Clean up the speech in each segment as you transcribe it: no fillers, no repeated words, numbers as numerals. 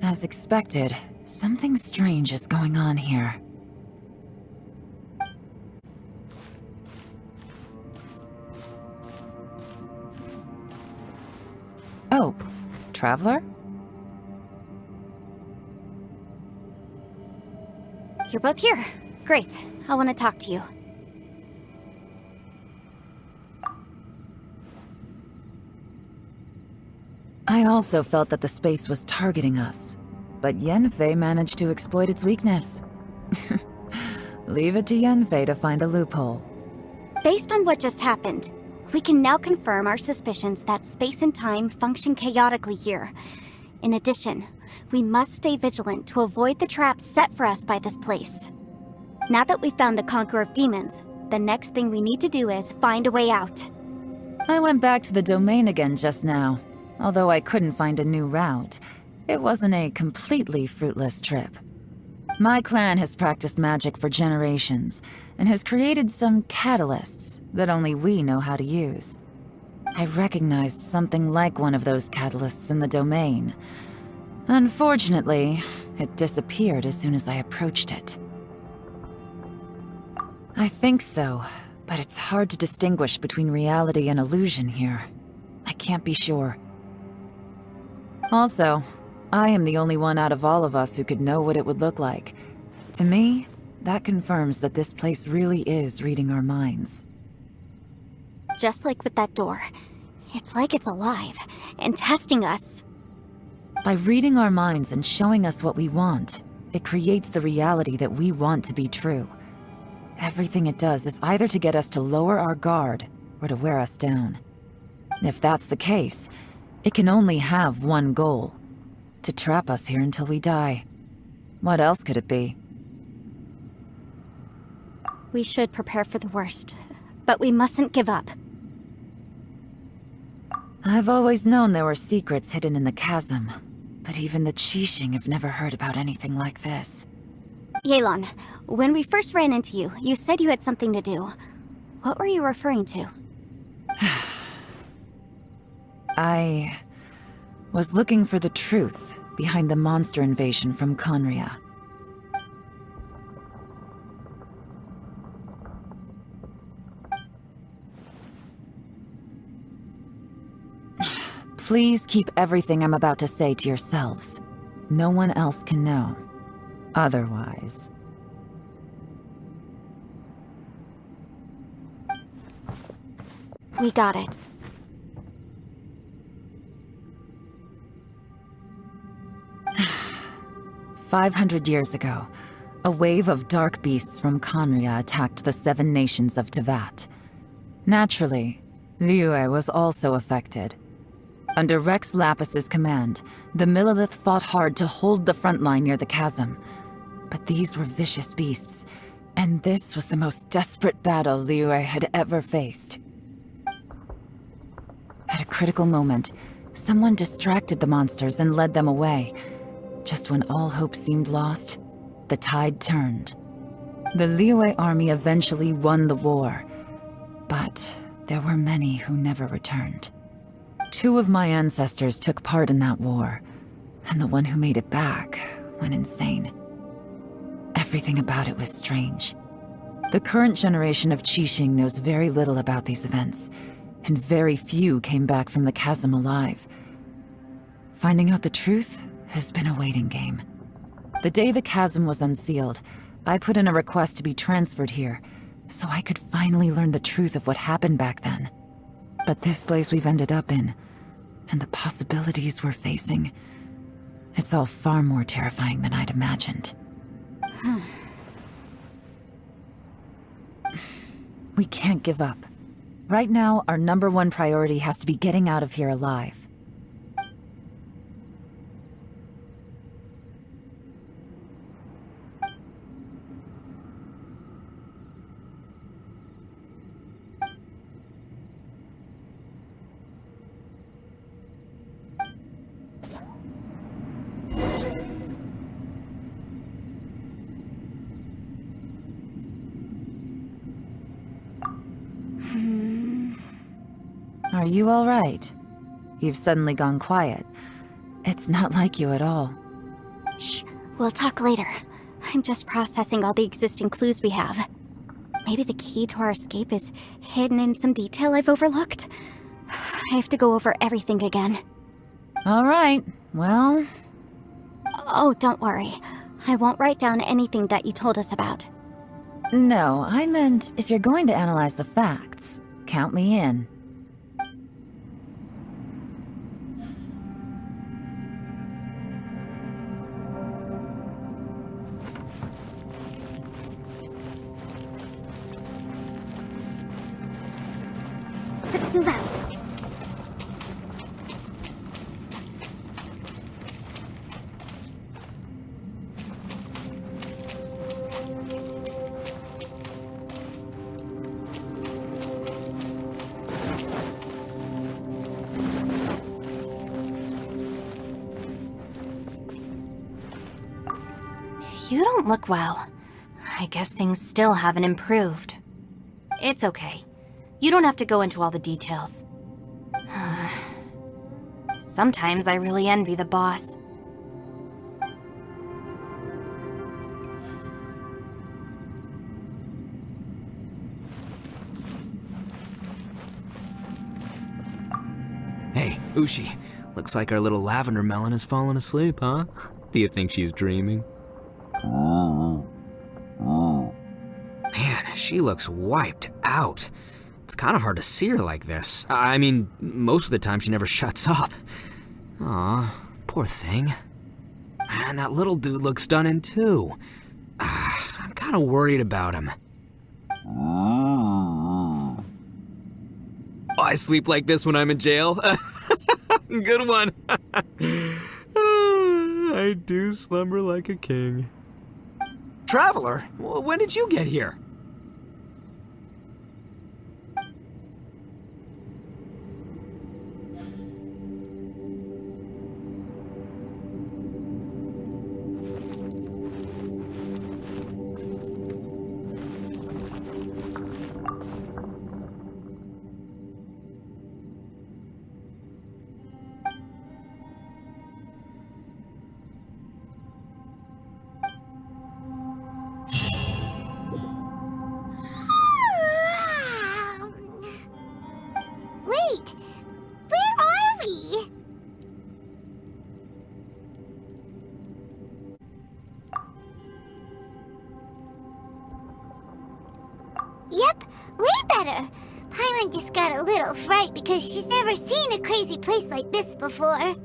As expected, something strange is going on here. Oh, Traveler? You're both here. Great. I want to talk to you. I also felt that the space was targeting us, but Yenfei managed to exploit its weakness. Leave it to Yenfei to find a loophole. Based on what just happened, we can now confirm our suspicions that space and time function chaotically here. In addition, we must stay vigilant to avoid the traps set for us by this place. Now that we've found the Conqueror of Demons, the next thing we need to do is find a way out. I went back to the domain again just now. Although I couldn't find a new route, it wasn't a completely fruitless trip. My clan has practiced magic for generations, and has created some catalysts that only we know how to use. I recognized something like one of those catalysts in the domain. Unfortunately, it disappeared as soon as I approached it. I think so, but it's hard to distinguish between reality and illusion here. I can't be sure. Also, I am the only one out of all of us who could know what it would look like. To me, that confirms that this place really is reading our minds. Just like with that door, it's like it's alive and testing us. By reading our minds and showing us what we want, it creates the reality that we want to be true. Everything it does is either to get us to lower our guard or to wear us down. If that's the case, it can only have one goal: to trap us here until we die. What else could it be? We should prepare for the worst, but we mustn't give up. I've always known there were secrets hidden in the chasm, but even the Qixing have never heard about anything like this. Yelan, when we first ran into you, you said you had something to do. What were you referring to? I was looking for the truth behind the monster invasion from Khaenriah. Please keep everything I'm about to say to yourselves. No one else can know. Otherwise... We got it. 500 years ago, a wave of dark beasts from Khaenriah attacked the 7 nations of Teyvat. Naturally, Liyue was also affected. Under Rex Lapis's command, the Millelith fought hard to hold the front line near the chasm. But these were vicious beasts, and this was the most desperate battle Liyue had ever faced. At a critical moment, someone distracted the monsters and led them away. Just when all hope seemed lost, the tide turned. The Liyue army eventually won the war, but there were many who never returned. 2 of my ancestors took part in that war, and the one who made it back went insane. Everything about it was strange. The current generation of Qixing knows very little about these events, and very few came back from the chasm alive. Finding out the truth has been a waiting game. The day the chasm was unsealed, I put in a request to be transferred here, so I could finally learn the truth of what happened back then. But this place we've ended up in, and the possibilities we're facing, it's all far more terrifying than I'd imagined. We can't give up. Right now, our #1 priority has to be getting out of here alive. Are you all right? You've suddenly gone quiet. It's not like you at all. Shh, we'll talk later. I'm just processing all the existing clues we have. Maybe the key to our escape is hidden in some detail I've overlooked. I have to go over everything again. All right, well... Oh, don't worry. I won't write down anything that you told us about. No, I meant if you're going to analyze the facts, count me in. Let's move out. You don't look well. I guess things still haven't improved. It's okay. You don't have to go into all the details. Sometimes I really envy the boss. Hey, Ushi. Looks like our little lavender melon has fallen asleep, huh? Do you think she's dreaming? Man, she looks wiped out. It's kind of hard to see her like this. I mean, most of the time she never shuts up. Aw, poor thing. Man, that little dude looks stunning too. I'm kind of worried about him. I sleep like this when I'm in jail. Good one. I do slumber like a king. Traveler, when did you get here? Wait! Where are we? Yep, way better. Paimon just got a little fright because she's never seen a crazy place like this before.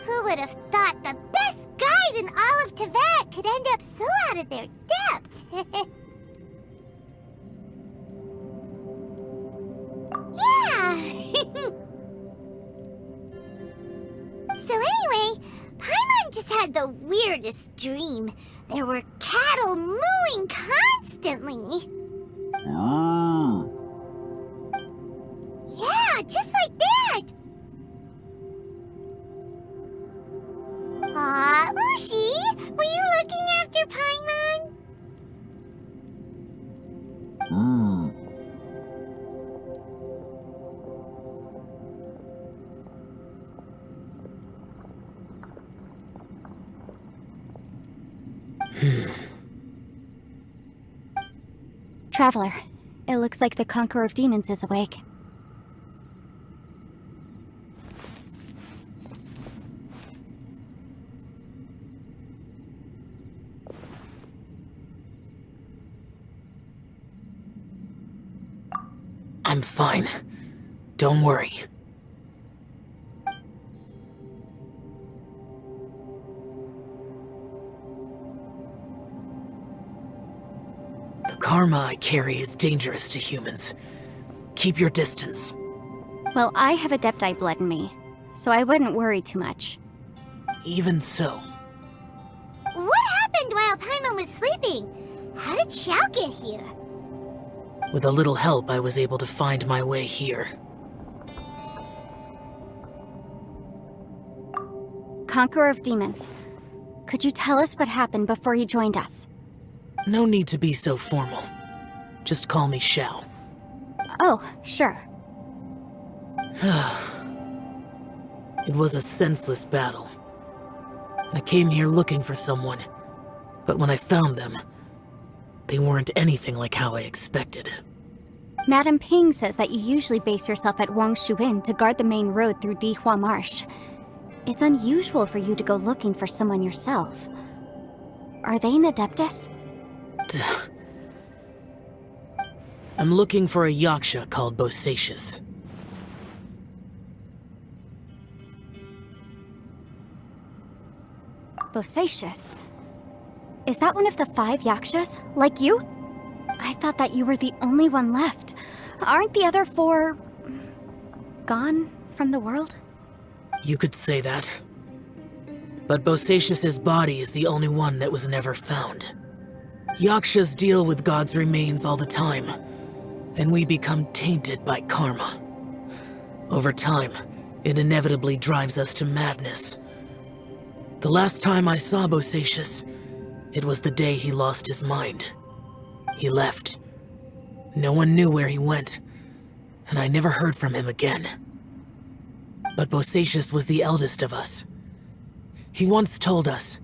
Who would have thought the best guide in all of Teyvat could end up so out of their depth? Yeah! So anyway, Paimon just had the weirdest dream. There were cattle mooing constantly. Yeah, just like that. Aw, Ushi, were you looking after Paimon? Traveler, it looks like the Conqueror of Demons is awake. I'm fine. Don't worry. The karma I carry is dangerous to humans. Keep your distance. Well, I have Adepti blood in me, so I wouldn't worry too much. Even so. What happened while Paimon was sleeping? How did Xiao get here? With a little help, I was able to find my way here. Conqueror of Demons, could you tell us what happened before you joined us? No need to be so formal. Just call me Xiao. Oh, sure. It was a senseless battle. I came here looking for someone, but when I found them, they weren't anything like how I expected. Madame Ping says that you usually base yourself at Wangshuin to guard the main road through Dihua Marsh. It's unusual for you to go looking for someone yourself. Are they an Adeptus? I'm looking for a Yaksha called Bosacius. Bosacius? Is that one of the 5 Yakshas? Like you? I thought that you were the only one left. Aren't the other 4... gone from the world? You could say that. But Bosacius's body is the only one that was never found. Yakshas deal with God's remains all the time, and we become tainted by karma. Over time, it inevitably drives us to madness. The last time I saw Bosacius, it was the day he lost his mind. He left. No one knew where he went, and I never heard from him again. But Bosacius was the eldest of us. He once told us,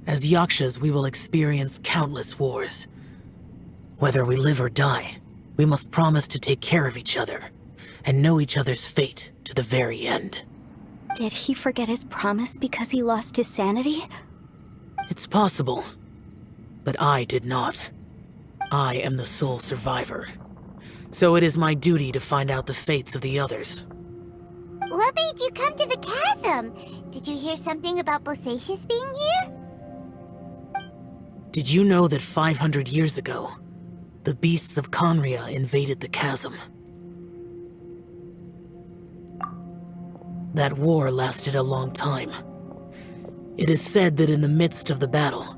as Yakshas we will experience countless wars. Whether we live or die, we must promise to take care of each other, and know each other's fate to the very end. Did he forget his promise because he lost his sanity? It's possible, but I did not. I am the sole survivor, so it is my duty to find out the fates of the others. What made you come to the chasm? Did you hear something about Bosacius being here? Did you know that 500 years ago, the beasts of Khaenriah invaded the chasm? That war lasted a long time. It is said that in the midst of the battle,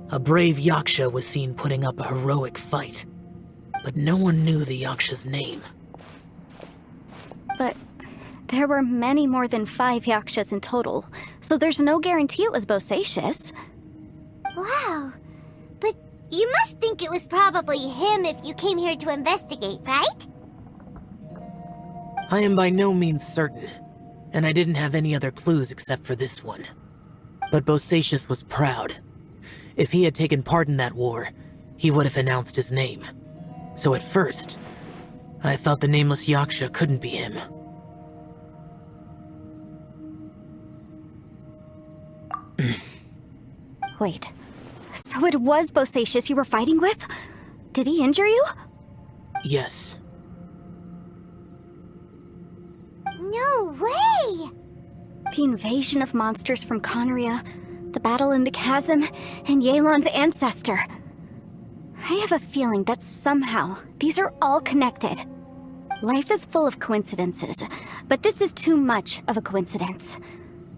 a brave Yaksha was seen putting up a heroic fight, but no one knew the Yaksha's name. But there were many more than 5 Yakshas in total, so there's no guarantee it was Bosacius. Wow. But you must think it was probably him if you came here to investigate, right? I am by no means certain, and I didn't have any other clues except for this one. But Bosacius was proud. If he had taken part in that war, he would have announced his name. So at first, I thought the nameless Yaksha couldn't be him. Wait, so it was Bosacius you were fighting with? Did he injure you? Yes. No way! The invasion of monsters from Khaenriah, the battle in the chasm, and Yelan's ancestor. I have a feeling that somehow these are all connected. Life is full of coincidences, but this is too much of a coincidence.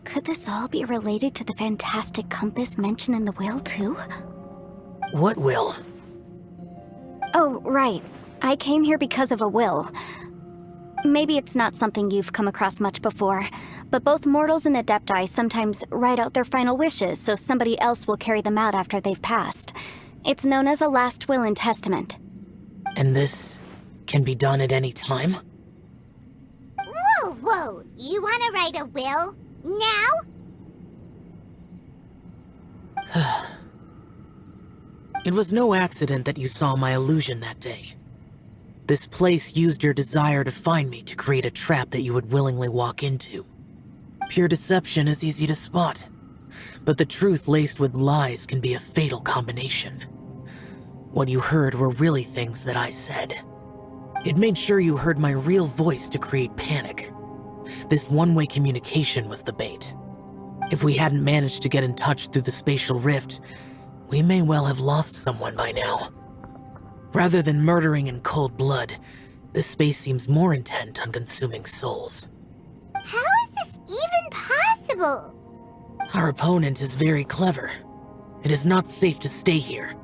Could this all be related to the fantastic compass mentioned in the will, too? What will? Oh, right. I came here because of a will. Maybe it's not something you've come across much before, but both mortals and adepti sometimes write out their final wishes so somebody else will carry them out after they've passed. It's known as a last will and testament. And this can be done at any time? Whoa! You wanna write a will? Now? It was no accident that you saw my illusion that day. This place used your desire to find me to create a trap that you would willingly walk into. Pure deception is easy to spot, but the truth laced with lies can be a fatal combination. What you heard were really things that I said. It made sure you heard my real voice to create panic. This one-way communication was the bait. If we hadn't managed to get in touch through the spatial rift, we may well have lost someone by now. Rather than murdering in cold blood, this space seems more intent on consuming souls. How is this even possible? Our opponent is very clever. It is not safe to stay here.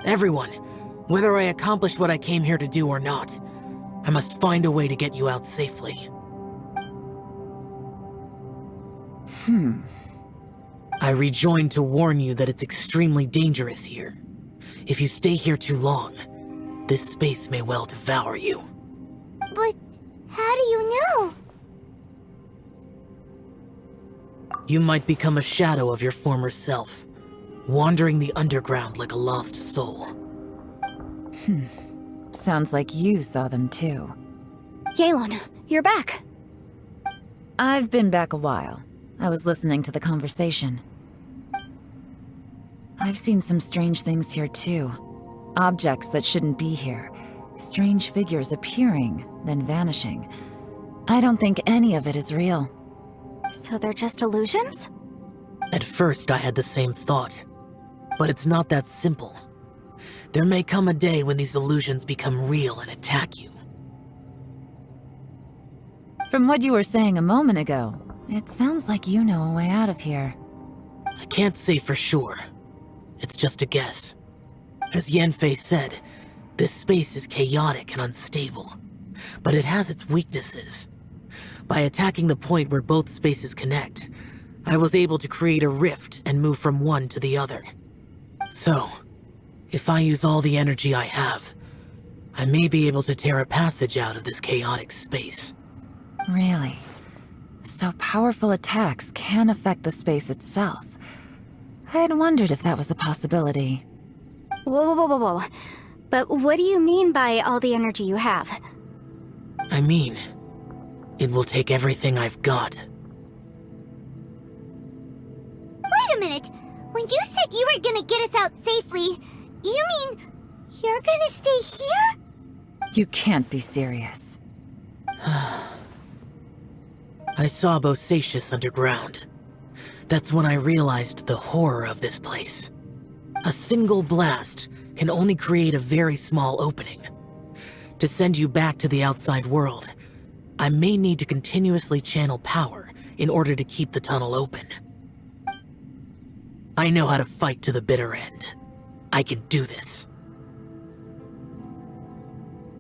Everyone, whether I accomplish what I came here to do or not, I must find a way to get you out safely. I rejoined to warn you that it's extremely dangerous here. If you stay here too long, this space may well devour you. You might become a shadow of your former self, wandering the underground like a lost soul. Sounds like you saw them too. Yelan, you're back. I've been back a while. I was listening to the conversation. I've seen some strange things here too. Objects that shouldn't be here. Strange figures appearing, then vanishing. I don't think any of it is real. So they're just illusions? At first, I had the same thought. But it's not that simple. There may come a day when these illusions become real and attack you. From what you were saying a moment ago, it sounds like you know a way out of here. I can't say for sure. It's just a guess. As Yanfei said, this space is chaotic and unstable, but it has its weaknesses. By attacking the point where both spaces connect, I was able to create a rift and move from one to the other. So, if I use all the energy I have, I may be able to tear a passage out of this chaotic space. Really? So powerful attacks can affect the space itself. I had wondered if that was a possibility. Whoa, whoa, whoa, whoa. But what do you mean by all the energy you have? I mean, it will take everything I've got. Wait a minute! When you said you were gonna get us out safely, you mean you're gonna stay here? You can't be serious. I saw Bosacius underground. That's when I realized the horror of this place. A single blast can only create a very small opening. To send you back to the outside world, I may need to continuously channel power in order to keep the tunnel open. I know how to fight to the bitter end. I can do this.